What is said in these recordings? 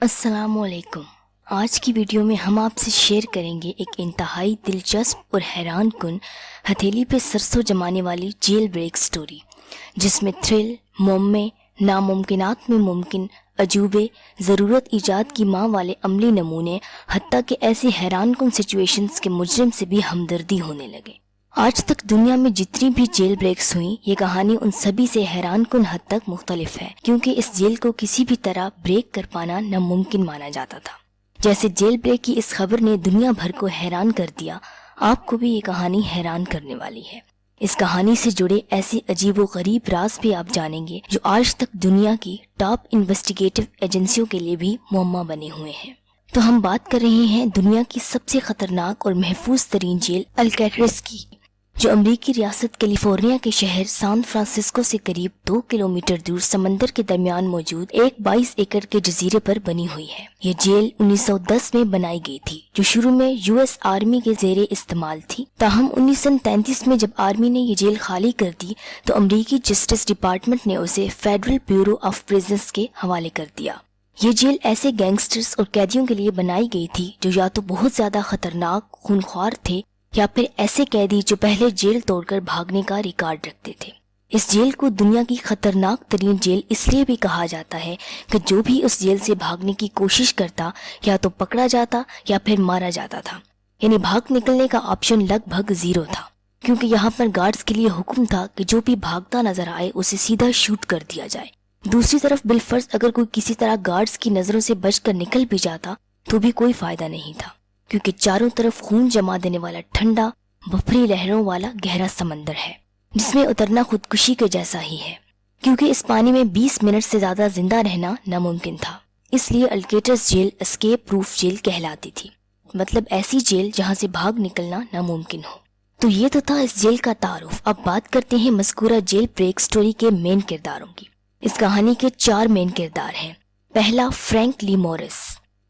السلام علیکم۔ آج کی ویڈیو میں ہم آپ سے شیئر کریں گے ایک انتہائی دلچسپ اور حیران کن ہتھیلی پہ سرسوں جمانے والی جیل بریک سٹوری، جس میں تھرل، معمے، ناممکنات میں ممکن، عجوبے، ضرورت ایجاد کی ماں والے عملی نمونے، حتیٰ کہ ایسی حیران کن سچویشنز کے مجرم سے بھی ہمدردی ہونے لگے۔ آج تک دنیا میں جتنی بھی جیل بریکس ہوئیں، یہ کہانی ان سبھی سے حیران کن حد تک مختلف ہے، کیونکہ اس جیل کو کسی بھی طرح بریک کر پانا ناممکن مانا جاتا تھا۔ جیسے جیل بریک کی اس خبر نے دنیا بھر کو حیران کر دیا، آپ کو بھی یہ کہانی حیران کرنے والی ہے۔ اس کہانی سے جڑے ایسے عجیب و غریب راز بھی آپ جانیں گے جو آج تک دنیا کی ٹاپ انویسٹیگیٹو ایجنسیوں کے لیے بھی معمہ بنے ہوئے ہیں۔ تو ہم بات کر رہے ہیں دنیا کی سب سے خطرناک اور محفوظ ترین جیل الکیٹرس کی، جو امریکی ریاست کیلیفورنیا کے شہر سان فرانسسکو سے قریب 2 کلومیٹر دور سمندر کے درمیان موجود ایک 22 ایکڑ کے جزیرے پر بنی ہوئی ہے۔ یہ جیل 1910 میں بنائی گئی تھی، جو شروع میں US آرمی کے زیر استعمال تھی۔ تاہم 1933 میں جب آرمی نے یہ جیل خالی کر دی تو امریکی جسٹس ڈپارٹمنٹ نے اسے فیڈرل بیورو آف پریزنز کے حوالے کر دیا۔ یہ جیل ایسے گینگسٹرز اور قیدیوں کے لیے بنائی گئی تھی جو یا تو بہت زیادہ خطرناک، خونخوار تھے، یا پھر ایسے قیدی جو پہلے جیل توڑ کر بھاگنے کا ریکارڈ رکھتے تھے۔ اس جیل کو دنیا کی خطرناک ترین جیل اس لیے بھی کہا جاتا ہے کہ جو بھی اس جیل سے بھاگنے کی کوشش کرتا یا تو پکڑا جاتا یا پھر مارا جاتا تھا، یعنی بھاگ نکلنے کا آپشن لگ بھگ 0 تھا، کیونکہ یہاں پر گارڈز کے لیے حکم تھا کہ جو بھی بھاگتا نظر آئے اسے سیدھا شوٹ کر دیا جائے۔ دوسری طرف بالفرض اگر کوئی کسی طرح گارڈز کی نظروں سے بچ کر نکل بھی جاتا تو بھی کوئی فائدہ نہیں تھا، کیونکہ چاروں طرف خون جما دینے والا ٹھنڈا، بھری لہروں والا گہرا سمندر ہے، جس میں اترنا خودکشی کے جیسا ہی ہے، کیونکہ اس پانی میں 20 منٹ سے زیادہ زندہ رہنا ناممکن تھا۔ اس لیے الکیٹرس جیل اسکیپ پروف جیل کہلاتی تھی، مطلب ایسی جیل جہاں سے بھاگ نکلنا ناممکن ہو۔ تو یہ تو تھا اس جیل کا تعارف۔ اب بات کرتے ہیں مذکورہ جیل بریک سٹوری کے مین کرداروں کی۔ اس کہانی کے 4 مین کردار ہیں۔ پہلا، فرینک لی موریس۔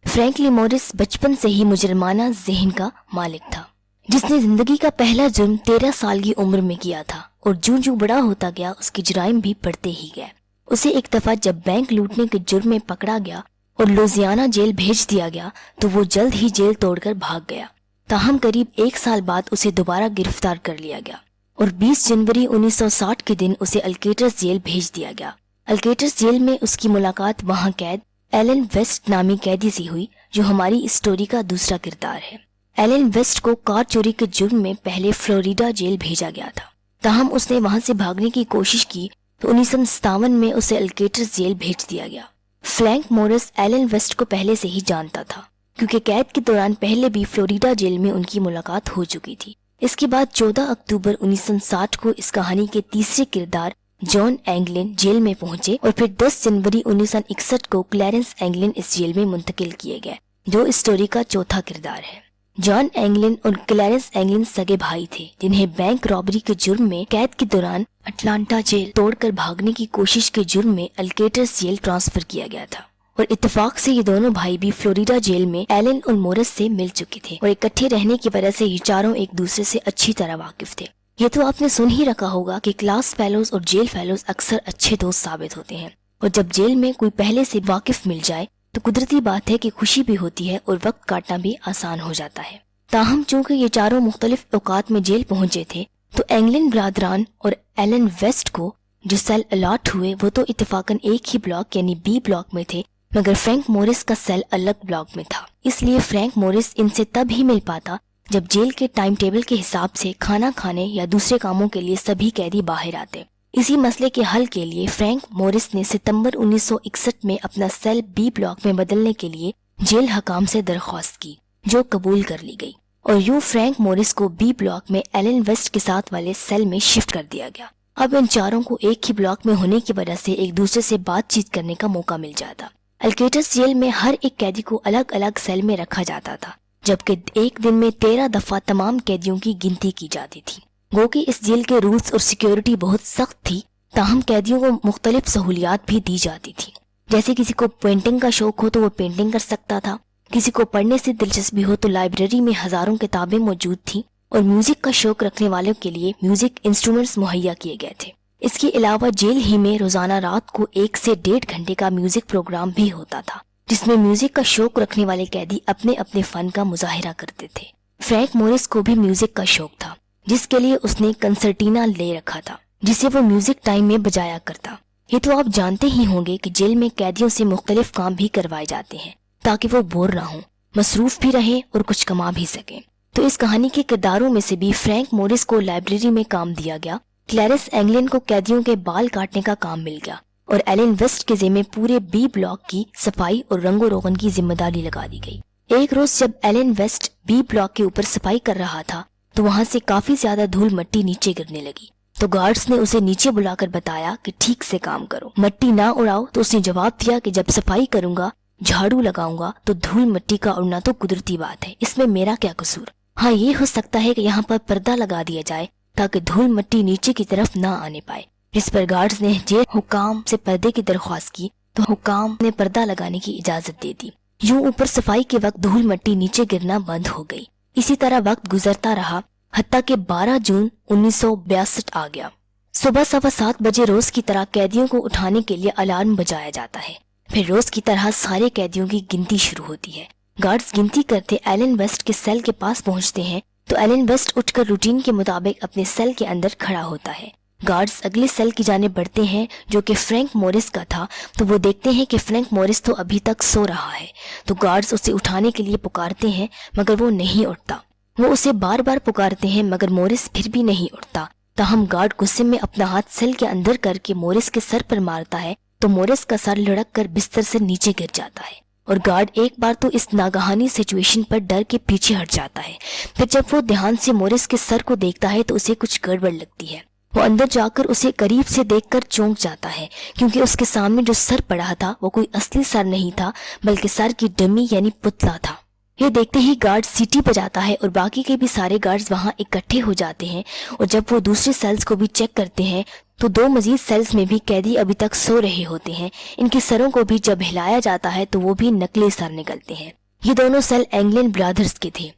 فرینک لی موریس بچپن سے ہی مجرمانہ ذہن کا مالک تھا، جس نے زندگی کا پہلا جرم 13 سال کی عمر میں کیا تھا، اور جو بڑا ہوتا گیا اس کے جرائم بھی بڑھتے ہی گئے۔ اسے ایک دفعہ جب بینک لوٹنے کے جرم میں پکڑا گیا اور لوزیانہ جیل بھیج دیا گیا تو وہ جلد ہی جیل توڑ کر بھاگ گیا۔ تاہم قریب 1 سال بعد اسے دوبارہ گرفتار کر لیا گیا اور 20 جنوری 1960 کے دن اسے الکیٹرس جیل بھیج دیا گیا۔ الکیٹرس جیل میں اس کی ملاقات وہاں قید ایلن ویسٹ نامی قیدی سے ہوئی، جو ہماری اس سٹوری کا دوسرا کردار ہے۔ ایلن ویسٹ کو کار چوری کے جرم میں پہلے فلوریڈا جیل بھیجا گیا تھا، تاہم اس نے وہاں سے بھاگنے کی کوشش کی تو 1957 میں اسے الکیٹرس جیل بھیج دیا گیا۔ فرینک موریس ایلن ویسٹ کو پہلے سے ہی جانتا تھا، کیونکہ قید کے دوران پہلے بھی فلوریڈا جیل میں ان کی ملاقات ہو چکی تھی۔ اس کے بعد 14 اکتوبر 1960 کو اس کہانی کے تیسرے کردار جان اینگلن جیل میں پہنچے، اور پھر 10 جنوری 1961 کو کلیرنس اینگلن اس جیل میں منتقل کیے گئے، جو اس سٹوری کا چوتھا کردار ہے۔ جان اینگلن اور کلیرنس اینگلن سگے بھائی تھے، جنہیں بینک رابری کے جرم میں قید کے دوران اٹلانٹا جیل توڑ کر بھاگنے کی کوشش کے جرم میں الکیٹرس جیل ٹرانسفر کیا گیا تھا، اور اتفاق سے یہ دونوں بھائی بھی فلوریڈا جیل میں ایلن اور موریس سے مل چکے تھے، اور اکٹھے رہنے کی وجہ سے یہ چاروں ایک دوسرے سے اچھی طرح واقف تھے۔ یہ تو آپ نے سن ہی رکھا ہوگا کہ کلاس فیلوز اور جیل فیلوز اکثر اچھے دوست ثابت ہوتے ہیں، اور جب جیل میں کوئی پہلے سے واقف مل جائے تو قدرتی بات ہے کہ خوشی بھی ہوتی ہے اور وقت کاٹنا بھی آسان ہو جاتا ہے۔ تاہم چونکہ یہ چاروں مختلف اوقات میں جیل پہنچے تھے تو اینگلن برادران اور ایلن ویسٹ کو جو سیل الاٹ ہوئے وہ تو اتفاقاً ایک ہی بلاک یعنی بی بلاک میں تھے، مگر فرینک موریس کا سیل الگ بلاک میں تھا۔ اس لیے فرینک موریس ان سے تب ہی مل پاتا جب جیل کے ٹائم ٹیبل کے حساب سے کھانا کھانے یا دوسرے کاموں کے لیے سبھی قیدی باہر آتے۔ اسی مسئلے کے حل کے لیے فرینک موریس نے ستمبر 1961 میں اپنا سیل بی بلاک میں بدلنے کے لیے جیل حکام سے درخواست کی، جو قبول کر لی گئی، اور یوں فرینک موریس کو بی بلاک میں ایلن ویسٹ کے ساتھ والے سیل میں شفٹ کر دیا گیا۔ اب ان چاروں کو ایک ہی بلاک میں ہونے کی وجہ سے ایک دوسرے سے بات چیت کرنے کا موقع مل جاتا۔ الکیٹرس جیل میں ہر ایک قیدی کو الگ الگ سیل میں رکھا جاتا تھا، جبکہ ایک دن میں 13 دفعہ تمام قیدیوں کی گنتی کی جاتی تھی۔ گو کہ اس جیل کے رولز اور سیکیورٹی بہت سخت تھی، تاہم قیدیوں کو مختلف سہولیات بھی دی جاتی تھی، جیسے کسی کو پینٹنگ کا شوق ہو تو وہ پینٹنگ کر سکتا تھا، کسی کو پڑھنے سے دلچسپی ہو تو لائبریری میں ہزاروں کتابیں موجود تھیں، اور میوزک کا شوق رکھنے والوں کے لیے میوزک انسٹرومنٹس مہیا کیے گئے تھے۔ اس کے علاوہ جیل ہی میں روزانہ رات کو 1 سے 1.5 گھنٹے کا میوزک پروگرام بھی ہوتا تھا، جس میں میوزک کا شوق رکھنے والے قیدی اپنے اپنے فن کا مظاہرہ کرتے تھے۔ فرینک مورس کو بھی میوزک کا شوق تھا، جس کے لیے اس نے کنسرٹینا لے رکھا تھا جسے وہ میوزک ٹائم میں بجایا کرتا۔ یہ تو آپ جانتے ہی ہوں گے کہ جیل میں قیدیوں سے مختلف کام بھی کروائے جاتے ہیں تاکہ وہ بور نہ ہوں، مصروف بھی رہیں اور کچھ کما بھی سکیں۔ تو اس کہانی کے کرداروں میں سے بھی فرینک مورس کو لائبریری میں کام دیا گیا، کلیرنس اینگلن کو قیدیوں کے بال کاٹنے کا کام مل گیا، اور ایلن ویسٹ کے ذمے پورے بی بلاک کی صفائی اور رنگ و روغن کی ذمہ داری لگا دی گئی۔ ایک روز جب ایلن ویسٹ بی بلاک کے اوپر صفائی کر رہا تھا تو وہاں سے کافی زیادہ دھول مٹی نیچے گرنے لگی، تو گارڈز نے اسے نیچے بلا کر بتایا کہ ٹھیک سے کام کرو، مٹی نہ اڑاؤ۔ تو اس نے جواب دیا کہ جب صفائی کروں گا، جھاڑو لگاؤں گا تو دھول مٹی کا اڑنا تو قدرتی بات ہے، اس میں میرا کیا قصور؟ ہاں، یہ ہو سکتا ہے کہ یہاں پر پردہ لگا دیا جائے تاکہ دھول مٹی نیچے کی طرف نہ آنے پائے۔ جس پر گارڈز نے جیل حکام سے پردے کی درخواست کی تو حکام نے پردہ لگانے کی اجازت دے دی۔ یوں اوپر صفائی کے وقت دھول مٹی نیچے گرنا بند ہو گئی۔ اسی طرح وقت گزرتا رہا، حتیٰ کہ 12 جون 1962 آ گیا۔ صبح 7:15 بجے روز کی طرح قیدیوں کو اٹھانے کے لیے الارم بجایا جاتا ہے، پھر روز کی طرح سارے قیدیوں کی گنتی شروع ہوتی ہے۔ گارڈز گنتی کرتے ایلن ویسٹ کے سیل کے پاس پہنچتے ہیں تو ایلن ویسٹ اٹھ کر روٹین کے مطابق اپنے سیل کے اندر کھڑا ہوتا ہے۔ گارڈز اگلے سیل کی جانب بڑھتے ہیں جو کہ فرینک مورس کا تھا، تو وہ دیکھتے ہیں کہ فرینک مورس تو ابھی تک سو رہا ہے، تو گارڈز اسے اٹھانے کے لیے پکارتے ہیں مگر وہ نہیں اٹھتا۔ وہ اسے بار بار پکارتے ہیں مگر مورس پھر بھی نہیں اٹھتا۔ تاہم گارڈ غصے میں اپنا ہاتھ سیل کے اندر کر کے مورس کے سر پر مارتا ہے تو مورس کا سر لڑک کر بستر سے نیچے گر جاتا ہے، اور گارڈ ایک بار تو اس ناگہانی سچویشن پر ڈر کے پیچھے ہٹ جاتا ہے۔ پھر جب وہ دھیان سے مورس کے سر کو دیکھتا ہے تو اسے کچھ گڑبڑ لگتی ہے۔ وہ اندر جا کر اسے قریب سے دیکھ کر چونک جاتا ہے، کیونکہ اس کے سامنے جو سر پڑا تھا وہ کوئی اصلی سر نہیں تھا بلکہ سر کی ڈمی یعنی پتلا تھا۔ یہ دیکھتے ہی گارڈ سیٹی بجاتا ہے اور باقی کے بھی سارے گارڈز وہاں اکٹھے ہو جاتے ہیں، اور جب وہ دوسرے سیلز کو بھی چیک کرتے ہیں تو 2 مزید سیلز میں بھی قیدی ابھی تک سو رہے ہوتے ہیں۔ ان کے سروں کو بھی جب ہلایا جاتا ہے تو وہ بھی نقلی سر نکلتے ہیں۔ یہ دونوں سیل اینگلن برادرز کے تھے۔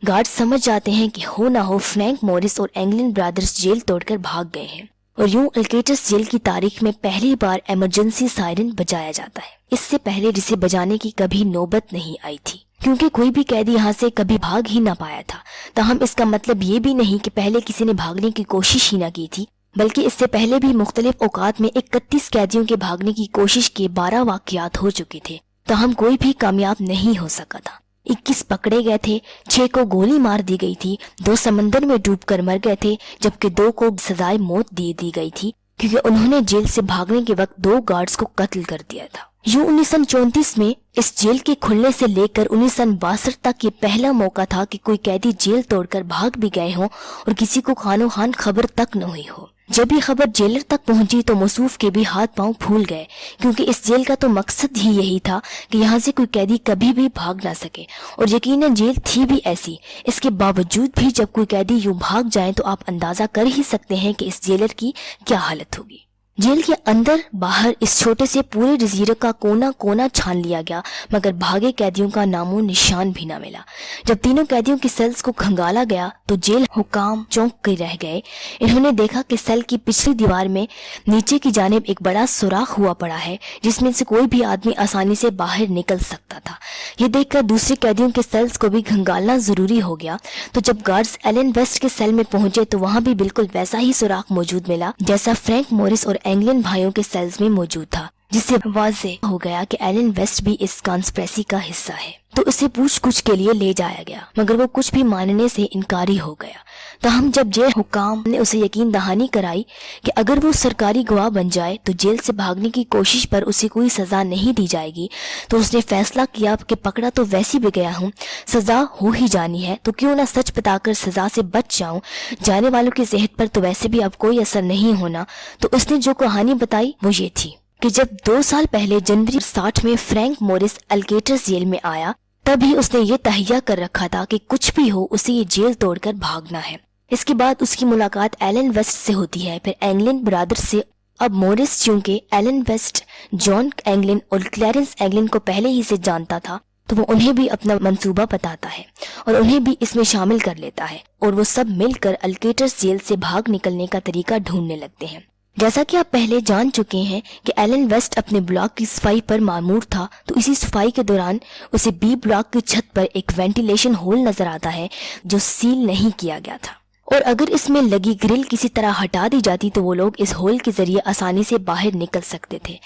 گارڈ سمجھ جاتے ہیں کہ ہو نہ ہو فرینک مورس اور اینگلن برادرز جیل توڑ کر بھاگ گئے ہیں، اور یوں الکیٹرس جیل کی تاریخ میں پہلی بار ایمرجنسی سائرن بجایا جاتا ہے، اس سے پہلے جسے بجانے کی کبھی نوبت نہیں آئی تھی، کیونکہ کوئی بھی قیدی یہاں سے کبھی بھاگ ہی نہ پایا تھا۔ تاہم اس کا مطلب یہ بھی نہیں کہ پہلے کسی نے بھاگنے کی کوشش ہی نہ کی تھی، بلکہ اس سے پہلے بھی مختلف اوقات میں 31 قیدیوں کے بھاگنے کی کوشش کے 12 واقعات ہو چکے تھے، تاہم کوئی بھی کامیاب نہیں ہو سکا تھا۔ 21 پکڑے گئے تھے، 6 کو گولی مار دی گئی تھی، 2 سمندر میں ڈوب کر مر گئے تھے، جبکہ 2 کو سزائے موت دے دی گئی تھی کیونکہ انہوں نے جیل سے بھاگنے کے وقت 2 گارڈز کو قتل کر دیا تھا۔ یوں 1934 میں اس جیل کے کھلنے سے لے کر 1962 تک یہ پہلا موقع تھا کہ کوئی قیدی جیل توڑ کر بھاگ بھی گئے ہوں اور کسی کو خانو خان خبر تک نہ ہوئی ہو۔ جب یہ خبر جیلر تک پہنچی تو موصوف کے بھی ہاتھ پاؤں پھول گئے، کیونکہ اس جیل کا تو مقصد ہی یہی تھا کہ یہاں سے کوئی قیدی کبھی بھی بھاگ نہ سکے، اور یقیناً جیل تھی بھی ایسی۔ اس کے باوجود بھی جب کوئی قیدی یوں بھاگ جائیں تو آپ اندازہ کر ہی سکتے ہیں کہ اس جیلر کی کیا حالت ہوگی۔ جیل کے اندر باہر اس چھوٹے سے پورے جزیرے کا کونا کونا چھان لیا گیا، مگر بھاگے قیدیوں کا نام و نشان بھی نہ ملا۔ جب تینوں قیدیوں کی سیلز کو کھنگالا گیا تو جیل حکام چونک کے رہ گئے۔ انہوں نے دیکھا کہ سیل کی پچھلی دیوار میں نیچے کی جانب ایک بڑا سوراخ ہوا پڑا ہے جس میں سے کوئی بھی آدمی آسانی سے باہر نکل سکتا تھا۔ یہ دیکھ کر دوسرے قیدیوں کے سیلز کو بھی کھنگالنا ضروری ہو گیا، تو جب گارڈز ایلن ویسٹ کے سیل میں پہنچے تو وہاں بھی بالکل ویسا ہی سوراخ موجود ملا جیسا فرینک مورس اور اینگلن بھائیوں کے سیلز میں موجود تھا، جس سے واضح ہو گیا کہ ایلن ویسٹ بھی اس کانسپریسی کا حصہ ہے۔ تو اسے پوچھ گچھ کے لیے لے جایا گیا، مگر وہ کچھ بھی ماننے سے انکاری ہو گیا۔ تاہم جب جیل حکام نے اسے یقین دہانی کرائی کہ اگر وہ سرکاری گواہ بن جائے تو جیل سے بھاگنے کی کوشش پر اسے کوئی سزا نہیں دی جائے گی، تو اس نے فیصلہ کیا کہ پکڑا تو ویسی بھی گیا ہوں، سزا ہو ہی جانی ہے تو کیوں نہ سچ بتا کر سزا سے بچ جاؤں، جانے والوں کی صحت پر تو ویسے بھی اب کوئی اثر نہیں ہونا۔ تو اس نے جو کہانی بتائی وہ یہ تھی کہ جب 2 سال پہلے جنوری 60 میں فرینک مورس الکیٹرس جیل میں آیا، تب ہی اس نے یہ تہیہ کر رکھا تھا کہ کچھ بھی ہو اسے یہ جیل توڑ کر بھاگنا ہے۔ اس کے بعد اس کی ملاقات ایلن ویسٹ سے ہوتی ہے، پھر اینگلن برادر سے۔ اب مورس چونکہ ایلن ویسٹ، جان اینگلن اور کلیرنس اینگلن کو پہلے ہی سے جانتا تھا تو وہ انہیں بھی اپنا منصوبہ بتاتا ہے اور انہیں بھی اس میں شامل کر لیتا ہے، اور وہ سب مل کر الکیٹرس جیل سے بھاگ نکلنے کا طریقہ ڈھونڈنے لگتے ہیں۔ جیسا کہ آپ پہلے جان چکے ہیں کہ ایلن ویسٹ اپنے بلاک کی صفائی پر مامور تھا، تو اسی صفائی کے دوران اسے بی بلاک کی چھت پر ایک وینٹیلیشن ہول نظر آتا ہے جو سیل نہیں کیا گیا تھا، اور اگر اس میں لگی گرل کسی طرح ہٹا دی جاتی تو وہ لوگ اس ہول کے ذریعے آسانی سے باہر نکل سکتے تھے۔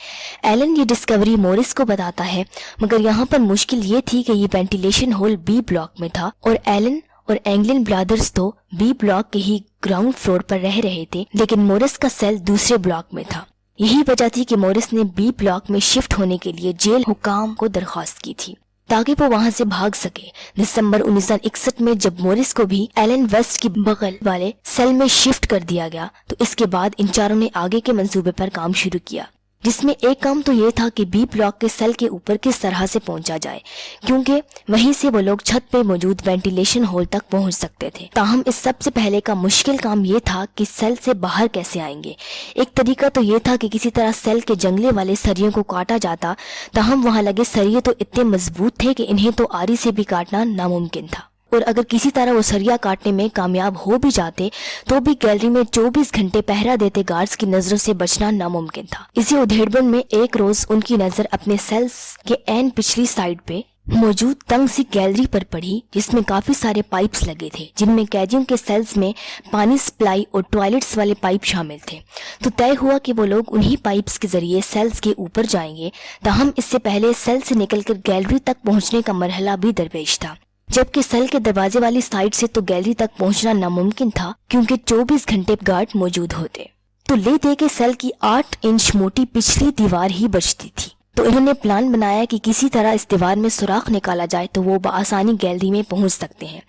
ایلن یہ ڈسکوری مورس کو بتاتا ہے، مگر یہاں پر مشکل یہ تھی کہ یہ وینٹیلیشن ہول بی بلاک میں تھا اور ایلن اور اینگلن برادرز تو بی بلاک کے ہی گراؤنڈ فلور پر رہ رہے تھے، لیکن مورس کا سیل دوسرے بلاک میں تھا۔ یہی وجہ تھی کہ مورس نے بی بلاک میں شفٹ ہونے کے لیے جیل حکام کو درخواست کی تھی تاکہ وہ وہاں سے بھاگ سکے۔ دسمبر 1961 میں جب مورس کو بھی ایلن ویسٹ کی بغل والے سیل میں شفٹ کر دیا گیا تو اس کے بعد ان چاروں نے آگے کے منصوبے پر کام شروع کیا، جس میں ایک کام تو یہ تھا کہ بی بلاک کے سیل کے اوپر کس طرح سے پہنچا جائے، کیونکہ وہیں سے وہ لوگ چھت پہ موجود وینٹیلیشن ہول تک پہنچ سکتے تھے۔ تاہم اس سب سے پہلے کا مشکل کام یہ تھا کہ سیل سے باہر کیسے آئیں گے۔ ایک طریقہ تو یہ تھا کہ کسی طرح سیل کے جنگلے والے سریوں کو کاٹا جاتا، تاہم وہاں لگے سریے تو اتنے مضبوط تھے کہ انہیں تو آری سے بھی کاٹنا ناممکن تھا، اور اگر کسی طرح وہ سریا کاٹنے میں کامیاب ہو بھی جاتے تو بھی گیلری میں 24 گھنٹے پہرا دیتے گارڈز کی نظروں سے بچنا ناممکن تھا۔ اسی ادھیڑبن میں ایک روز ان کی نظر اپنے سیلز کے عین پچھلی سائڈ پہ موجود تنگ سی گیلری پر پڑی، جس میں کافی سارے پائپس لگے تھے، جن میں قیدیوں کے سیلز میں پانی سپلائی اور ٹوائلٹس والے پائپ شامل تھے۔ تو طے ہوا کہ وہ لوگ انہی پائپس کے ذریعے سیلز کے اوپر جائیں گے، تاہم اس سے پہلے سیل سے نکل کر گیلری تک پہنچنے کا مرحلہ بھی درپیش تھا، جبکہ سیل کے دروازے والی سائڈ سے تو گیلری تک پہنچنا ناممکن تھا کیونکہ 24 گھنٹے گارڈ موجود ہوتے۔ تو لے دے کے سیل کی 8 انچ موٹی پچھلی دیوار ہی بچتی تھی، تو انہوں نے پلان بنایا کہ کسی طرح اس دیوار میں سوراخ نکالا جائے تو وہ بآسانی گیلری میں پہنچ سکتے ہیں،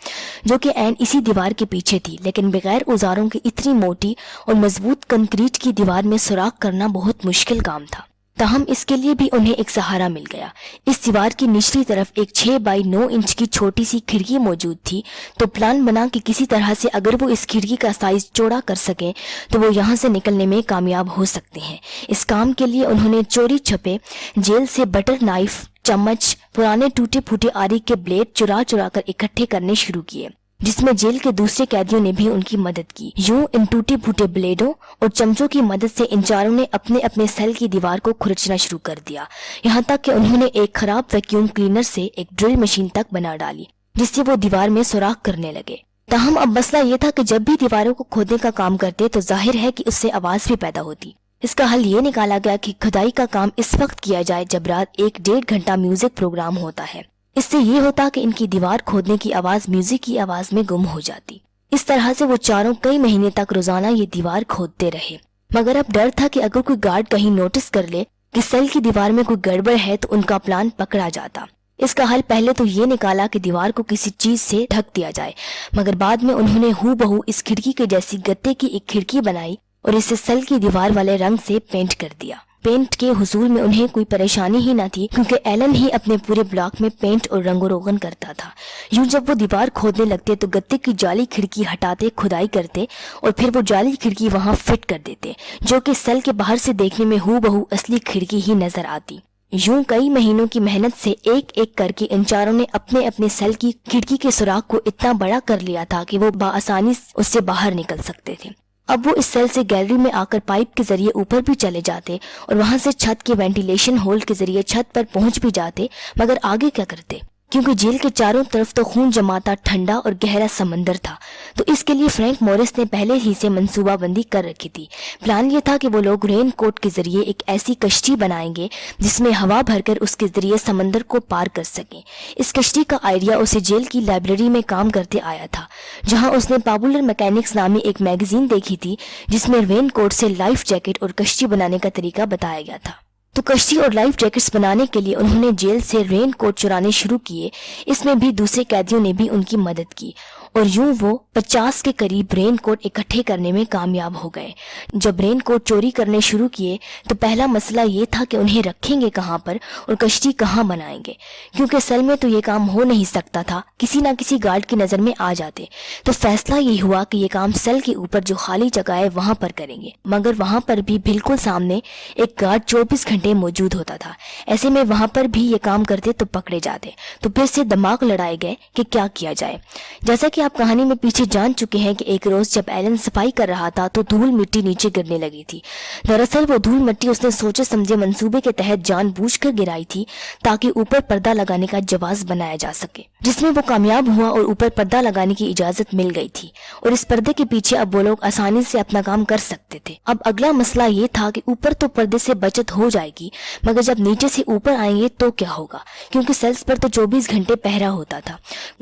جو کہ عین اسی دیوار کے پیچھے تھی، لیکن بغیر اوزاروں کی اتنی موٹی اور مضبوط کنکریٹ کی دیوار میں سوراخ کرنا بہت مشکل کام تھا۔ تاہم اس کے لیے بھی انہیں ایک سہارا مل گیا۔ اس دیوار کی نچلی طرف ایک 6 بائی 9 انچ کی چھوٹی سی کھڑکی موجود تھی، تو پلان بنا کہ کسی طرح سے اگر وہ اس کھڑکی کا سائز چوڑا کر سکیں تو وہ یہاں سے نکلنے میں کامیاب ہو سکتے ہیں۔ اس کام کے لیے انہوں نے چوری چھپے جیل سے بٹر نائف، چمچ، پرانے ٹوٹے پھوٹے آری کے بلیڈ چرا چرا کر اکٹھے کرنے شروع کیے، جس میں جیل کے دوسرے قیدیوں نے بھی ان کی مدد کی۔ یوں ان ٹوٹے پھوٹے بلیڈوں اور چمچوں کی مدد سے ان چاروں نے اپنے اپنے سیل کی دیوار کو کھرچنا شروع کر دیا، یہاں تک کہ انہوں نے ایک خراب ویکیوم کلینر سے ایک ڈرل مشین تک بنا ڈالی، جس سے وہ دیوار میں سوراخ کرنے لگے۔ تاہم اب مسئلہ یہ تھا کہ جب بھی دیواروں کو کھودنے کا کام کرتے تو ظاہر ہے کہ اس سے آواز بھی پیدا ہوتی۔ اس کا حل یہ نکالا گیا کہ کھدائی کا کام اس وقت کیا جائے جب رات 1-1.5 گھنٹہ میوزک پروگرام ہوتا ہے۔ اس سے یہ ہوتا کہ ان کی دیوار کھودنے کی آواز میوزک کی آواز میں گم ہو جاتی۔ اس طرح سے وہ چاروں کئی مہینے تک روزانہ یہ دیوار کھودتے رہے، مگر اب ڈر تھا کہ اگر کوئی گارڈ کہیں نوٹس کر لے کہ سیل کی دیوار میں کوئی گڑبڑ ہے تو ان کا پلان پکڑا جاتا۔ اس کا حل پہلے تو یہ نکالا کہ دیوار کو کسی چیز سے ڈھک دیا جائے، مگر بعد میں انہوں نے ہو بہو اس کھڑکی کے جیسی گتے کی ایک کھڑکی بنائی اور اسے سیل کی دیوار والے رنگ سے پینٹ کر دیا۔ پینٹ کے حصول میں انہیں کوئی پریشانی ہی نہ تھی، کیونکہ ایلن ہی اپنے پورے بلاک میں پینٹ اور رنگ و روغن کرتا تھا۔ یوں جب وہ دیوار کھودنے لگتے تو گتے کی جعلی کھڑکی ہٹاتے، کھدائی کرتے اور پھر وہ جعلی کھڑکی وہاں فٹ کر دیتے، جو کہ سیل کے باہر سے دیکھنے میں ہو بہو اصلی کھڑکی ہی نظر آتی۔ یوں کئی مہینوں کی محنت سے ایک ایک کر کے ان چاروں نے اپنے اپنے سیل کی کھڑکی کے سوراخ کو اتنا بڑا کر لیا تھا کہ وہ بآسانی اس سے باہر نکل سکتے تھے۔ اب وہ اس سیل سے گیلری میں آ کر پائپ کے ذریعے اوپر بھی چلے جاتے اور وہاں سے چھت کے وینٹیلیشن ہول کے ذریعے چھت پر پہنچ بھی جاتے، مگر آگے کیا کرتے؟ کیونکہ جیل کے چاروں طرف تو خون جماتا ٹھنڈا اور گہرا سمندر تھا، تو اس کے لیے فرینک مورس نے پہلے ہی سے منصوبہ بندی کر رکھی تھی۔ پلان یہ تھا کہ وہ لوگ رین کوٹ کے ذریعے ایک ایسی کشتی بنائیں گے جس میں ہوا بھر کر اس کے ذریعے سمندر کو پار کر سکیں۔ اس کشتی کا آئیڈیا اسے جیل کی لائبریری میں کام کرتے آیا تھا، جہاں اس نے پاپولر میکینکس نامی ایک میگزین دیکھی تھی جس میں رین کوٹ سے لائف جیکٹ اور کشتی بنانے کا طریقہ بتایا گیا تھا۔ تو کشتی اور لائف جیکٹس بنانے کے لیے انہوں نے جیل سے رین کوٹ چرانے شروع کیے۔ اس میں بھی دوسرے قیدیوں نے بھی ان کی مدد کی اور یوں وہ 50 کے قریب رین کوٹ اکٹھے کرنے میں کامیاب ہو گئے۔ جب رین کوٹ چوری کرنے شروع کیے تو پہلا مسئلہ یہ تھا کہ انہیں رکھیں گے کہاں پر اور کشتی کہاں بنائیں گے، کیونکہ سیل میں تو یہ کام ہو نہیں سکتا تھا، کسی نہ کسی گارڈ کی نظر میں آ جاتے۔ تو فیصلہ یہ ہوا کہ یہ کام سیل کے اوپر جو خالی جگہ ہے وہاں پر کریں گے، مگر وہاں پر بھی بالکل سامنے ایک گارڈ 24 گھنٹے موجود ہوتا تھا۔ ایسے میں وہاں پر بھی یہ کام کرتے تو پکڑے جاتے۔ تو پھر سے دماغ لڑائے گئے کہ کیا کیا جائے۔ جیسا کہ آپ کہانی میں پیچھے جان چکے ہیں کہ ایک روز جب ایلن صفائی کر رہا تھا تو دھول مٹی نیچے گرنے لگی تھی۔ دراصل وہ دھول مٹی اس نے سوچے سمجھے منصوبے کے تحت جان بوجھ کر گرائی تھی تاکہ اوپر پردہ لگانے کا جواز بنایا جا سکے، جس میں وہ کامیاب ہوا اور اوپر پردہ لگانے کی اجازت مل گئی تھی، اور اس پردے کے پیچھے اب وہ لوگ آسانی سے اپنا کام کر سکتے تھے۔ اب اگلا مسئلہ یہ تھا کہ اوپر تو پردے سے بچت ہو جائے گی، مگر جب نیچے سے اوپر آئیں گے تو کیا ہوگا، کیونکہ سیلز پر تو 24 گھنٹے پہرا ہوتا تھا۔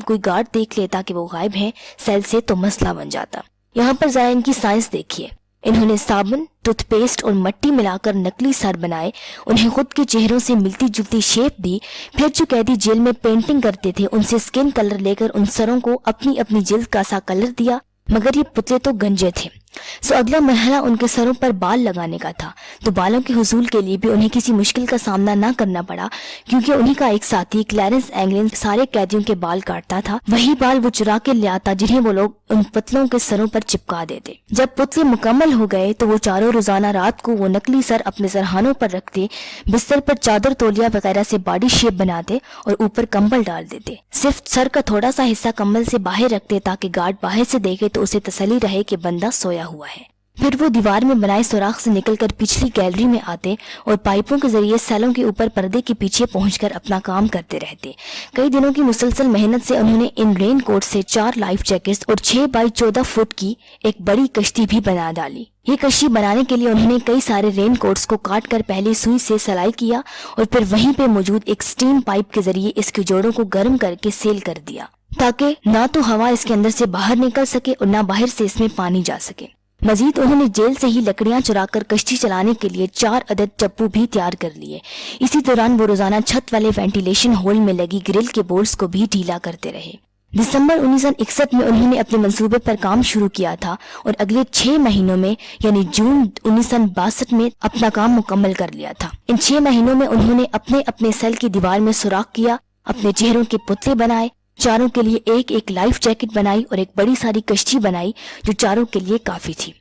کوئی گارڈ دیکھ لیتا کہ وہ غائب ہیں سیل سے تو مسئلہ بن جاتا۔ یہاں پر ذرا ان کی سائنس دیکھیے۔ انہوں نے صابن، ٹوتھ پیسٹ اور مٹی ملا کر نقلی سر بنائے، انہیں خود کے چہروں سے ملتی جلتی شیپ دی، پھر جو قیدی جیل میں پینٹنگ کرتے تھے ان سے سکن کلر لے کر ان سروں کو اپنی اپنی جلد کا سا کلر دیا، مگر یہ پتلے تو گنجے تھے۔ اگلا مرحلہ ان کے سروں پر بال لگانے کا تھا، تو بالوں کے حصول کے لیے بھی انہیں کسی مشکل کا سامنا نہ کرنا پڑا، کیونکہ انہی کا ایک ساتھی کلیرنس اینگلن سارے قیدیوں کے بال کاٹتا تھا۔ وہی بال وہ چرا کے لے آتا جنہیں وہ لوگ ان پتلوں کے سروں پر چپکا دیتے۔ جب پتلے مکمل ہو گئے تو وہ چاروں روزانہ رات کو وہ نقلی سر اپنے سرہانوں پر رکھتے، بستر پر چادر تولیہ وغیرہ سے باڈی شیپ بناتے اور اوپر کمبل ڈال دیتے۔ صرف سر کا تھوڑا سا حصہ کمبل سے باہر رکھتے تاکہ گارڈ باہر سے دیکھے تو اسے تسلی رہے کہ بندہ سویا ہوا ہے۔ پھر وہ دیوار میں بنائے سوراخ سے نکل کر پچھلی گیلری میں آتے اور پائپوں کے ذریعے سیلوں کے اوپر پردے کے پیچھے پہنچ کر اپنا کام کرتے رہتے۔ کئی دنوں کی مسلسل محنت سے انہوں نے ان رین کوٹ سے 4 لائف جیکٹس اور 6 بائی 14 فٹ کی ایک بڑی کشتی بھی بنا ڈالی۔ یہ کشتی بنانے کے لیے انہوں نے کئی سارے رین کوٹس کو کاٹ کر پہلے سوئی سے سلائی کیا اور پھر وہیں پہ موجود ایک سٹیم پائپ کے ذریعے اس کے جوڑوں کو گرم کر کے سیل کر دیا، تاکہ نہ تو ہوا اس کے اندر سے باہر نکل سکے اور نہ باہر سے اس میں پانی جا سکے۔ مزید انہوں نے جیل سے ہی لکڑیاں چرا کر کشتی چلانے کے لیے 4 عدد چپو بھی تیار کر لیے۔ اسی دوران وہ روزانہ چھت والے وینٹیلیشن ہول میں لگی گرل کے بورڈز کو بھی ڈھیلا کرتے رہے۔ دسمبر 1961 میں انہوں نے اپنے منصوبے پر کام شروع کیا تھا اور اگلے 6 مہینوں میں یعنی جون 1962 میں اپنا کام مکمل کر لیا تھا۔ ان 6 مہینوں میں انہوں نے اپنے اپنے سیل کی دیوار میں سوراخ کیا، اپنے چہروں کے پتلے بنائے، چاروں کے لیے ایک ایک لائف جیکٹ بنائی اور ایک بڑی ساری کشتی بنائی جو چاروں کے لیے کافی تھی۔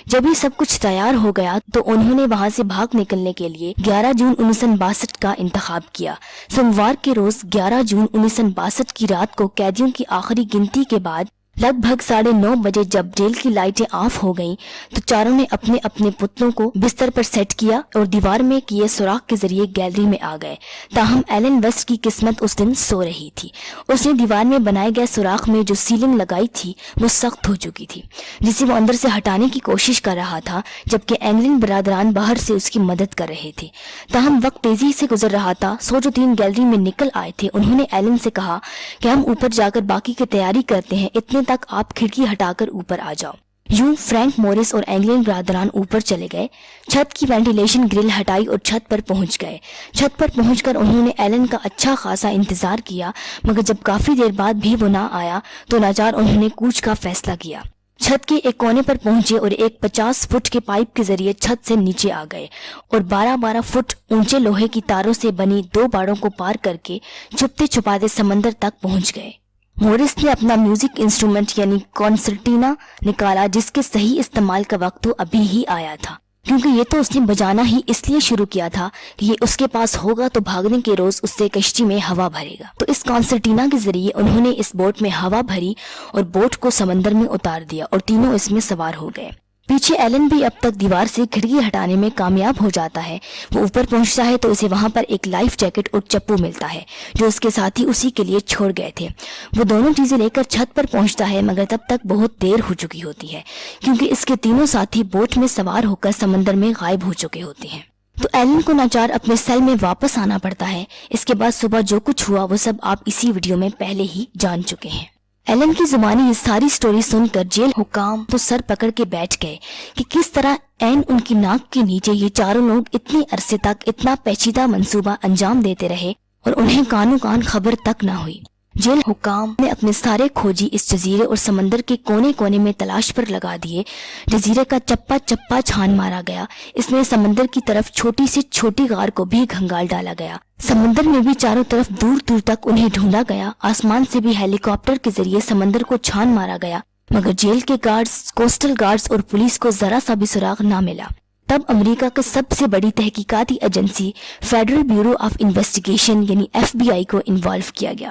جب یہ سب کچھ تیار ہو گیا تو انہوں نے وہاں سے بھاگ نکلنے کے لیے 11 جون 1962 کا انتخاب کیا۔ سوموار کے روز 11 جون 1962 کی رات کو قیدیوں کی آخری گنتی کے بعد لگ بھگ 9:30 بجے جب جیل کی لائٹیں آف ہو گئیں تو چاروں نے اپنے اپنے پتلوں کو بستر پر سیٹ کیا اور دیوار میں کیے سوراخ کے ذریعے گیلری میں آ گئے۔ تاہم ایلن ویسٹ کی قسمت اس دن سو رہی تھی۔ اس نے دیوار میں بنائے گئے سوراخ میں جو سیلنگ لگائی تھی وہ سخت ہو چکی تھی، جسے وہ اندر سے ہٹانے کی کوشش کر رہا تھا، جبکہ اینگلن برادران باہر سے اس کی مدد کر رہے تھے۔ تاہم وقت تیزی سے گزر رہا تھا۔ جو 3 گیلری میں نکل آئے تھے انہوں نے ایلن سے کہا کہ ہم اوپر جا کر باقی کی تیاری کرتے ہیں، اتنے تک آپ کھڑکی ہٹا کر اوپر آ جاؤ۔ یوں فرینک موریس اور اینگلن برادران اوپر چلے گئے، چھت کی وینٹیلیشن گرل ہٹائی اور چھت پر پہنچ گئے۔ چھت پر پہنچ کر انہوں نے ایلن کا اچھا خاصا انتظار کیا، مگر جب کافی دیر بعد بھی وہ نہ آیا تو لاچار انہوں نے کوچ کا فیصلہ کیا۔ چھت کے ایک کونے پر پہنچے اور ایک 50 فٹ کے پائپ کے ذریعے چھت سے نیچے آ گئے اور 12 فٹ اونچے لوہے کی تاروں سے بنی 2 باڑوں کو پار کر کے چھپتے چھپاتے سمندر تک پہنچ گئے۔ مورس نے اپنا میوزک انسٹرومنٹ یعنی کانسرٹینا نکالا، جس کے صحیح استعمال کا وقت تو ابھی ہی آیا تھا، کیونکہ یہ تو اس نے بجانا ہی اس لیے شروع کیا تھا کہ یہ اس کے پاس ہوگا تو بھاگنے کے روز اس سے کشتی میں ہوا بھرے گا۔ تو اس کانسرٹینا کے ذریعے انہوں نے اس بوٹ میں ہوا بھری اور بوٹ کو سمندر میں اتار دیا اور تینوں اس میں سوار ہو گئے۔ پیچھے ایلن بھی اب تک دیوار سے کھڑکی ہٹانے میں کامیاب ہو جاتا ہے۔ وہ اوپر پہنچتا ہے تو اسے وہاں پر ایک لائف جیکٹ اور چپو ملتا ہے جو اس کے ساتھی اسی کے لیے چھوڑ گئے تھے۔ وہ دونوں چیزیں لے کر چھت پر پہنچتا ہے، مگر تب تک بہت دیر ہو چکی ہوتی ہے، کیونکہ اس کے تینوں ساتھی بوٹ میں سوار ہو کر سمندر میں غائب ہو چکے ہوتے ہیں۔ تو ایلن کو ناچار اپنے سیل میں واپس آنا پڑتا ہے۔ اس کے بعد صبح جو کچھ ہوا وہ سب آپ اسی ویڈیو میں پہلے ہی جان چکے ہیں۔ ایلن کی زبانی یہ ساری سٹوری سن کر جیل حکام تو سر پکڑ کے بیٹھ گئے کہ کس طرح عین ان کی ناک کے نیچے یہ چاروں لوگ اتنی عرصے تک اتنا پیچیدہ منصوبہ انجام دیتے رہے اور انہیں کانوں کان خبر تک نہ ہوئی۔ جیل حکام نے اپنے سارے کھوجی اس جزیرے اور سمندر کے کونے کونے میں تلاش پر لگا دیے۔ جزیرے کا چپا چپا چھان مارا گیا، اس میں سمندر کی طرف چھوٹی سے چھوٹی غار کو بھی گھنگال ڈالا گیا۔ سمندر میں بھی چاروں طرف دور دور تک انہیں ڈھونڈا گیا۔ آسمان سے بھی ہیلی کاپٹر کے ذریعے سمندر کو چھان مارا گیا، مگر جیل کے گارڈز، کوسٹل گارڈز اور پولیس کو ذرا سا بھی سراغ نہ ملا۔ تب امریکہ کی سب سے بڑی تحقیقاتی agency federal bureau of investigation یعنی FBI کو انوالو کیا گیا۔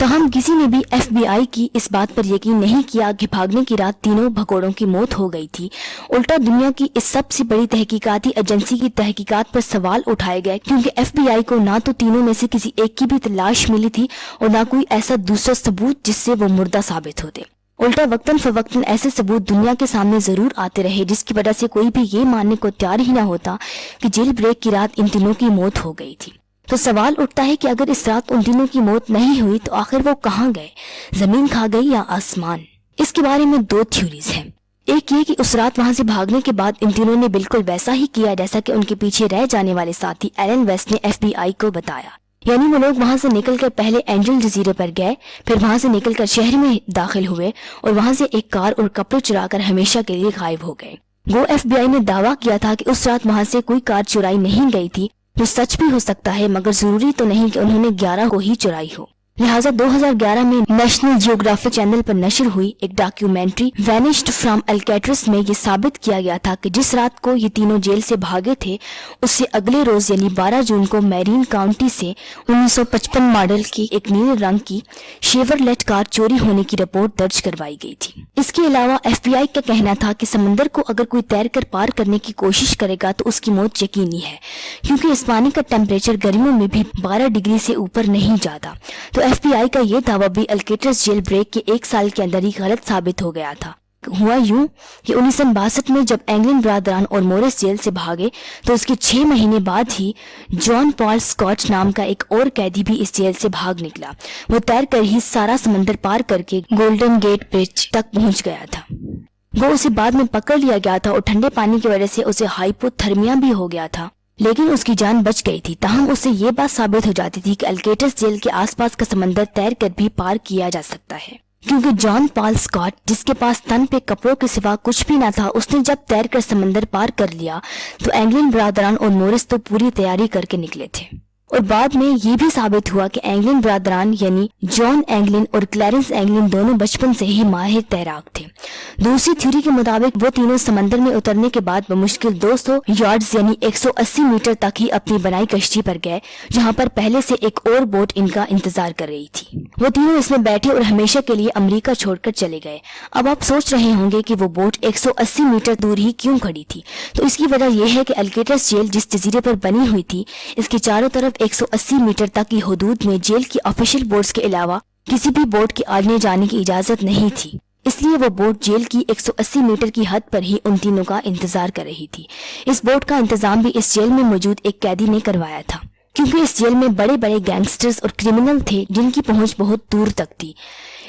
تاہم کسی نے بھی FBI کی اس بات پر یقین نہیں کیا کہ بھاگنے کی رات تینوں بھگوڑوں کی موت ہو گئی تھی۔ الٹا دنیا کی اس سب سے بڑی تحقیقاتی ایجنسی کی تحقیقات پر سوال اٹھائے گئے، کیونکہ FBI کو نہ تو تینوں میں سے کسی ایک کی بھی تلاش ملی تھی اور نہ کوئی ایسا دوسرا ثبوت جس سے وہ مردہ ثابت ہوتے۔ الٹا وقتاً فوقتاً ایسے ثبوت دنیا کے سامنے ضرور آتے رہے جس کی وجہ سے کوئی بھی یہ ماننے کو تیار ہی نہ ہوتا کہ جیل بریک کی رات ان تینوں کی موت ہو گئی تھی۔ تو سوال اٹھتا ہے کہ اگر اس رات ان تینوں کی موت نہیں ہوئی تو آخر وہ کہاں گئے، زمین کھا گئی یا آسمان؟ اس کے بارے میں دو تھیوریز ہیں۔ ایک یہ کہ اس رات وہاں سے بھاگنے کے بعد ان تینوں نے بالکل ویسا ہی کیا جیسا کہ ان کے پیچھے رہ جانے والے ساتھی ایلن ویسٹ نے FBI کو بتایا، یعنی وہ لوگ وہاں سے نکل کر پہلے اینجل جزیرے پر گئے، پھر وہاں سے نکل کر شہر میں داخل ہوئے اور وہاں سے ایک کار اور کپڑے چرا کر ہمیشہ کے لیے غائب ہو گئے۔ وہ FBI نے دعویٰ کیا تھا کہ اس رات وہاں سے کوئی کار چرائی نہیں گئی تھی، جو سچ بھی ہو سکتا ہے، مگر ضروری تو نہیں کہ انہوں نے 11 کو ہی چرائی ہو۔ لہٰذا 2011 میں نیشنل جیوگرافک چینل پر نشر ہوئی ایک ڈاکیومنٹری وینشڈ فرام الکیٹرس میں یہ ثابت کیا گیا تھا کہ جس رات کو یہ تینوں جیل سے بھاگے تھے اس سے اگلے روز یعنی 12 جون کو میرین کاؤنٹی سے 1955 ماڈل کی ایک نیلے رنگ کی شیورلیٹ کار چوری ہونے کی رپورٹ درج کروائی گئی تھی۔ اس کے علاوہ FBI کا کہنا تھا کہ سمندر کو اگر کوئی تیر کر پار کرنے کی کوشش کرے گا تو اس کی موت یقینی ہے، کیونکہ اس پانی کا ٹیمپریچر گرمیوں میں بھی 12 ڈگری سے اوپر نہیں جاتا۔ تو FBI کا یہ دعویٰ بھی الکیٹرس جیل بریک کے 1 سال کے اندر ہی غلط ثابت ہو گیا تھا۔ ہوا یوں کہ 1962 میں جب انگلینڈ برادران اور مورس جیل سے بھاگے تو اس کے 6 مہینے بعد ہی جان پال اسکاٹ نام کا ایک اور قیدی بھی اس جیل سے بھاگ نکلا۔ وہ تیر کر ہی سارا سمندر پار کر کے گولڈن گیٹ برج تک پہنچ گیا تھا۔ وہ اسے بعد میں پکڑ لیا گیا تھا اور ٹھنڈے پانی کی وجہ سے اسے ہائپوتھرمیا بھی ہو گیا تھا، لیکن اس کی جان بچ گئی تھی۔ تاہم اس سے یہ بات ثابت ہو جاتی تھی کہ الکیٹرس جیل کے آس پاس کا سمندر تیر کر بھی پار کیا جا سکتا ہے، کیونکہ جان پال اسکاٹ جس کے پاس تن پہ کپڑوں کے سوا کچھ بھی نہ تھا، اس نے جب تیر کر سمندر پار کر لیا تو انگلینڈ برادران اور مورس تو پوری تیاری کر کے نکلے تھے۔ اور بعد میں یہ بھی ثابت ہوا کہ انگلینڈ برادران یعنی جان انگلین اور کلیرنس انگلین دونوں بچپن سے ہی ماہر تیراک تھے۔ دوسری تھیوری کے مطابق وہ تینوں سمندر میں اترنے کے بعد بمشکل 200 یارڈز یعنی 180 میٹر تک ہی اپنی بنائی کشتی پر گئے، جہاں پر پہلے سے ایک اور بوٹ ان کا انتظار کر رہی تھی۔ وہ تینوں اس میں بیٹھے اور ہمیشہ کے لیے امریکہ چھوڑ کر چلے گئے۔ اب آپ سوچ رہے ہوں گے کہ وہ بوٹ 180 میٹر دور ہی کیوں کھڑی تھی؟ تو اس کی وجہ یہ ہے کہ الکیٹرس جیل جس جزیرے پر بنی ہوئی تھی، اس کے چاروں طرف 180 میٹر تک کی حدود میں جیل کی آفیشل بوٹس کے علاوہ کسی بھی بوٹ کے آنے جانے کی اجازت نہیں تھی، اس لیے وہ بوٹ جیل کی 180 میٹر کی حد پر ہی ان تینوں کا انتظار کر رہی تھی۔ اس بوٹ کا انتظام بھی اس جیل میں موجود ایک قیدی نے کروایا تھا، کیونکہ اس جیل میں بڑے بڑے گینگسٹرز اور کرمنل تھے جن کی پہنچ بہت دور تک تھی۔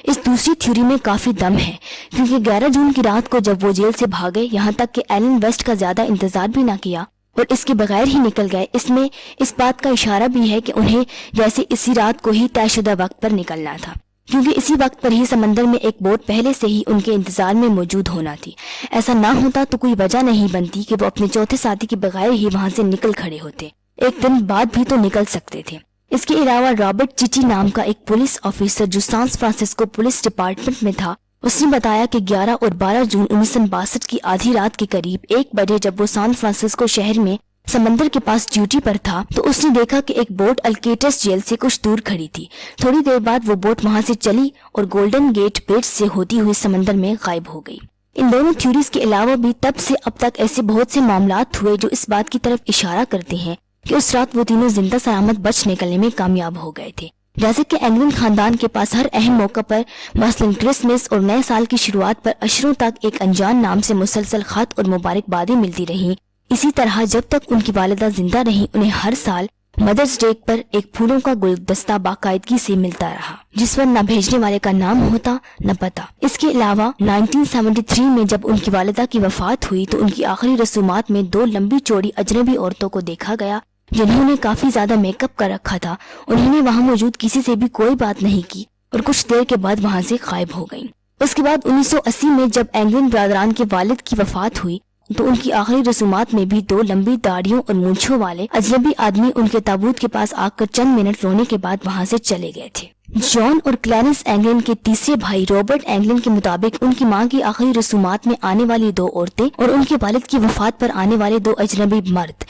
اس دوسری تھیوری میں کافی دم ہے، کیونکہ 11 جون کی رات کو جب وہ جیل سے بھاگے، یہاں تک کہ ایلن ویسٹ کا زیادہ انتظار بھی نہ کیا اور اس کے بغیر ہی نکل گئے، اس میں اس بات کا اشارہ بھی ہے کہ انہیں جیسے اسی رات کو ہی طے شدہ وقت پر نکلنا تھا، کیونکہ اسی وقت پر ہی سمندر میں ایک بوٹ پہلے سے ہی ان کے انتظار میں موجود ہونا تھی۔ ایسا نہ ہوتا تو کوئی وجہ نہیں بنتی کہ وہ اپنے چوتھے ساتھی کے بغیر ہی وہاں سے نکل کھڑے ہوتے، ایک دن بعد بھی تو نکل سکتے تھے۔ اس کے علاوہ رابرٹ چیچی نام کا ایک پولیس آفیسر جو سان فرانسسکو پولیس ڈپارٹمنٹ میں تھا، اس نے بتایا کہ 11 اور 12 جون 1962 کی آدھی رات کے قریب 1 بجے جب وہ سان فرانسسکو شہر میں سمندر کے پاس ڈیوٹی پر تھا تو اس نے دیکھا کہ ایک بوٹ الکیٹرس جیل سے کچھ دور کھڑی تھی۔ تھوڑی دیر بعد وہ بوٹ وہاں سے چلی اور گولڈن گیٹ برج سے ہوتی ہوئی سمندر میں غائب ہو گئی۔ ان دونوں تھیوریز کے علاوہ بھی تب سے اب تک ایسے بہت سے معاملات ہوئے جو اس بات کی طرف اشارہ کرتے ہیں کہ اس رات وہ تینوں زندہ سلامت بچ نکلنے میں کامیاب ہو گئے تھے۔ جیسے کہ انگلینڈ خاندان کے پاس ہر اہم موقع پر مثلاً کرسمس اور نئے سال کی شروعات پر اشروں تک ایک انجان نام سے مسلسل خط اور مبارکبادیں ملتی رہیں، اسی طرح جب تک ان کی والدہ زندہ رہیں انہیں ہر سال مدرس ڈے پر ایک پھولوں کا گلدستہ باقاعدگی سے ملتا رہا، جس پر نہ بھیجنے والے کا نام ہوتا نہ پتہ۔ اس کے علاوہ 1973 میں جب ان کی والدہ کی وفات ہوئی تو ان کی آخری رسومات میں 2 لمبی چوڑی اجنبی عورتوں کو دیکھا گیا جنہوں نے کافی زیادہ میک اپ کر رکھا تھا۔ انہوں نے وہاں موجود کسی سے بھی کوئی بات نہیں کی اور کچھ دیر کے بعد وہاں سے غائب ہو گئیں۔ اس کے بعد 1980 میں جب انگلینڈ برادران کے والد کی وفات ہوئی تو ان کی آخری رسومات میں بھی 2 لمبی داڑھیوں اور مونچھوں والے اجنبی آدمی ان کے تابوت کے پاس آ کر چند منٹ رونے کے بعد وہاں سے چلے گئے تھے۔ جان اور کلیرنس انگلین کے تیسرے بھائی رابرٹ انگلین کے مطابق ان کی ماں کی آخری رسومات میں آنے والی 2 عورتیں اور ان کے والد کی وفات پر آنے والے 2 اجنبی مرد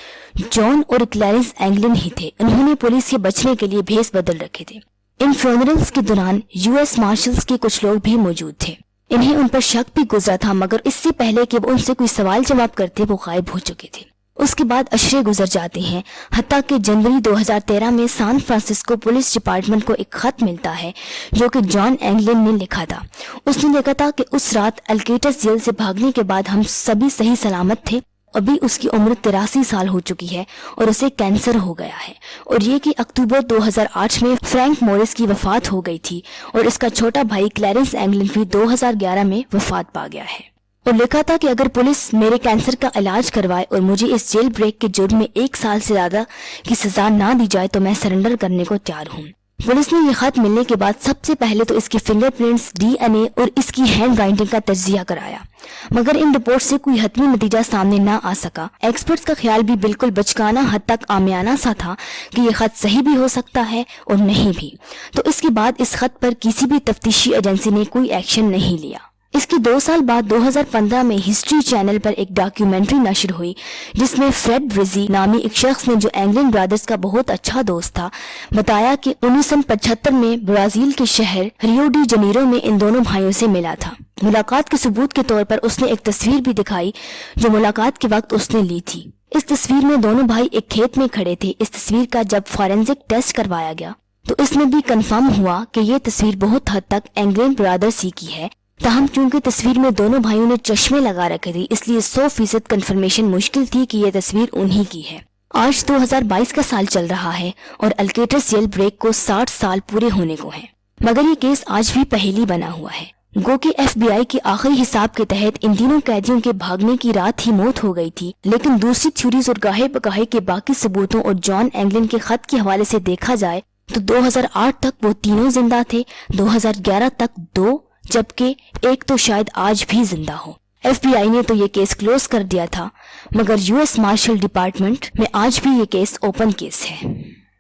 جان اور کلیرنس انگلین ہی تھے۔ انہوں نے پولیس سے بچنے کے لیے بھیس بدل رکھے تھے۔ ان فیونرلز کے دوران US مارشلز کے کچھ لوگ بھی موجود تھے. انہیں ان پر شک بھی گزرا تھا، مگر اس سے پہلے کہ وہ ان سے کوئی سوال جواب کرتے وہ غائب ہو چکے تھے. اس کے بعد اشرے گزر جاتے ہیں، حتیٰ کہ جنوری 2013 میں سان فرانسسکو پولیس ڈپارٹمنٹ کو ایک خط ملتا ہے جو کہ جان اینگلن نے لکھا تھا. اس نے لکھا تھا کہ اس رات الکیٹس جیل سے بھاگنے کے بعد ہم سبھی صحیح سلامت تھے. ابھی اس کی عمر 83 سال ہو چکی ہے اور اسے کینسر ہو گیا ہے، اور یہ کہ اکتوبر 2008 میں فرینک مورس کی وفات ہو گئی تھی، اور اس کا چھوٹا بھائی کلیرنس اینگلن بھی 2011 میں وفات پا گیا ہے. اور لکھا تھا کہ اگر پولیس میرے کینسر کا علاج کروائے اور مجھے اس جیل بریک کے جرم میں 1 سال سے زیادہ کی سزا نہ دی جائے تو میں سرنڈر کرنے کو تیار ہوں. پولیس نے یہ خط ملنے کے بعد سب سے پہلے تو اس کے فنگر پرنٹس، DNA اور اس کی ہینڈ رائٹنگ کا تجزیہ کرایا، مگر ان رپورٹ سے کوئی حتمی نتیجہ سامنے نہ آ سکا. ایکسپرٹس کا خیال بھی بالکل بچکانہ حد تک عامیانہ سا تھا کہ یہ خط صحیح بھی ہو سکتا ہے اور نہیں بھی. تو اس کے بعد اس خط پر کسی بھی تفتیشی ایجنسی نے کوئی ایکشن نہیں لیا. اس کے 2 سال بعد 2015 میں ہسٹری چینل پر ایک ڈاکیومنٹری نشر ہوئی جس میں فریڈ ریزی نامی ایک شخص نے، جو اینگلن برادرز کا بہت اچھا دوست تھا، بتایا کہ 1975 میں برازیل کے شہر ریو ڈی جنیرو میں ان دونوں بھائیوں سے ملا تھا. ملاقات کے ثبوت کے طور پر اس نے ایک تصویر بھی دکھائی جو ملاقات کے وقت اس نے لی تھی. اس تصویر میں دونوں بھائی ایک کھیت میں کھڑے تھے. اس تصویر کا جب فورینزک ٹیسٹ کروایا گیا تو اس میں بھی کنفرم ہوا کہ یہ تصویر بہت حد تک اینگلن برادرز ہی کی ہے. تاہم چونکہ تصویر میں دونوں بھائیوں نے چشمے لگا رکھے تھے، اس لیے 100% کنفرمیشن مشکل تھی کہ یہ تصویر انہی کی ہے. آج 2022 کا سال چل رہا ہے اور الکیٹس جیل بریک کو 60 سال پورے ہونے کو ہیں، مگر یہ کیس آج بھی پہیلی بنا ہوا ہے. گو کہ FBI کے آخری حساب کے تحت ان تینوں قیدیوں کے بھاگنے کی رات ہی موت ہو گئی تھی، لیکن دوسری تھیوریز اور گاہے بگاہے کے باقی ثبوتوں اور جان اینگلن کے خط کے حوالے سے دیکھا جائے تو 2008 تک وہ تینوں زندہ تھے، 2011 تک 2، جبکہ ایک تو شاید آج بھی زندہ ہو. FBI نے تو یہ کیس کلوز کر دیا تھا، مگر US مارشل ڈپارٹمنٹ میں آج بھی یہ کیس اوپن کیس ہے.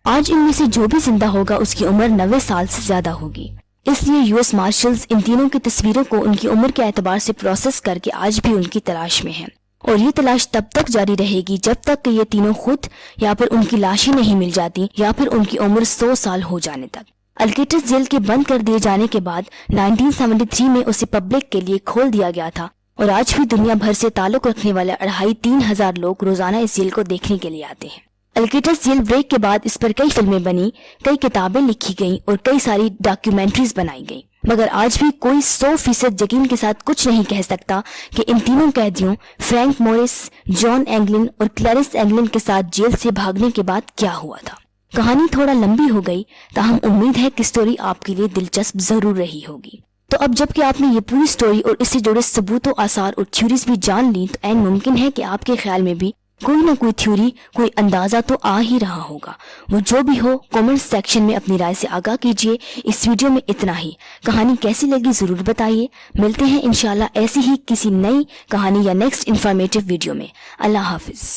آج ان میں سے جو بھی زندہ ہوگا اس کی عمر 90 سال سے زیادہ ہوگی. اس لیے US مارشلز ان تینوں کی تصویروں کو ان کی عمر کے اعتبار سے پروسیس کر کے آج بھی ان کی تلاش میں ہیں، اور یہ تلاش تب تک جاری رہے گی جب تک کہ یہ تینوں خود یا پھر ان کی لاشیں نہیں مل جاتی یا پھر ان کی عمر 100 سال ہو جانے تک. الکیٹس جیل کے بند کر دیے جانے کے بعد 1973 میں اسے پبلک کے لیے کھول دیا گیا تھا، اور آج بھی دنیا بھر سے تعلق رکھنے والے 2,500-3 ہزار لوگ روزانہ اس جیل کو دیکھنے کے لیے آتے ہیں. الکیٹس جیل بریک کے بعد اس پر کئی فلمیں بنی، کئی کتابیں لکھی گئیں اور کئی ساری ڈاکیومنٹریز بنائی گئیں، مگر آج بھی کوئی 100% یقین کے ساتھ کچھ نہیں کہہ سکتا کہ ان تینوں قیدیوں فرینک مورس، جان اینگلن اور کلیرنس اینگلن کے ساتھ جیل سے بھاگنے کے بعد کیا ہوا تھا. کہانی تھوڑا لمبی ہو گئی، تاہم امید ہے کہ سٹوری آپ کے لیے دلچسپ ضرور رہی ہوگی. تو اب جب کہ آپ نے یہ پوری سٹوری اور اس سے جڑے ثبوت و آثار اور تھیوریز بھی جان لیں، تو عین ممکن ہے کہ آپ کے خیال میں بھی کوئی نہ کوئی تھیوری، کوئی اندازہ تو آ ہی رہا ہوگا. وہ جو بھی ہو کامنٹ سیکشن میں اپنی رائے سے آگاہ کیجیے. اس ویڈیو میں اتنا ہی. کہانی کیسی لگی ضرور بتائیے. ملتے ہیں انشاءاللہ ایسی ہی کسی نئی کہانی یا نیکسٹ انفارمیٹیو ویڈیو میں. اللہ حافظ.